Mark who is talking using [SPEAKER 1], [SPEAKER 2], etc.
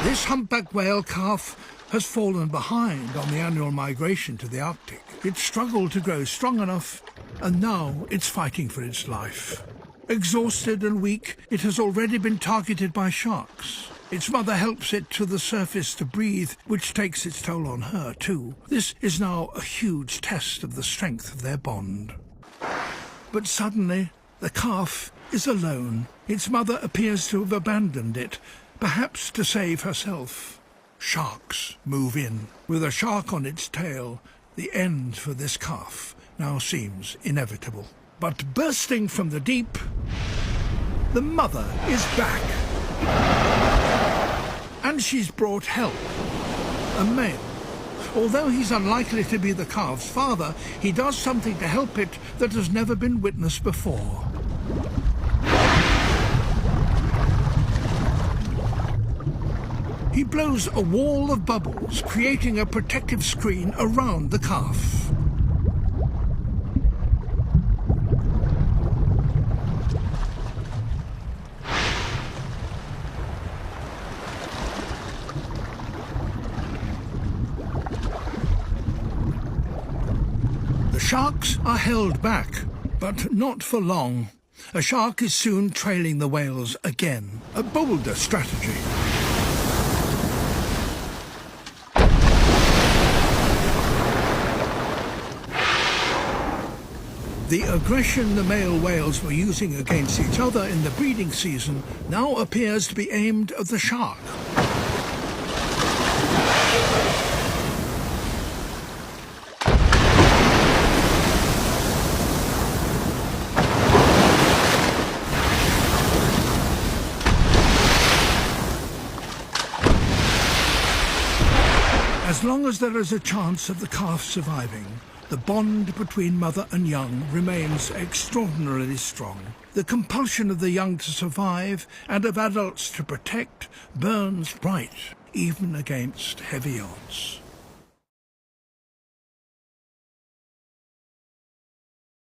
[SPEAKER 1] This humpback whale calf has fallen behind on the annual migration to the Arctic. It struggled to grow strong enough, and now it's fighting for its life. Exhausted and weak, it has already been targeted by sharks. Its mother helps it to the surface to breathe, which takes its toll on her too. This is now a huge test of the strength of their bond. But suddenly, the calf is alone. Its mother appears to have abandoned it, perhaps to save herself. Sharks move in. With a shark on its tail, the end for this calf now seems inevitable. But bursting from the deep, the mother is back. And she's brought help. A male. Although he's unlikely to be the calf's father, he does something to help it that has never been witnessed before. He blows a wall of bubbles, creating a protective screen around the calf. The sharks are held back, but not for long. A shark is soon trailing the whales again. A bolder strategy. The aggression the male whales were using against each other in the breeding season now appears to be aimed at the shark. As long as there is a chance of the calf surviving, the bond between mother and young remains extraordinarily strong. The compulsion of the young to survive and of adults to protect burns bright, even against heavy odds.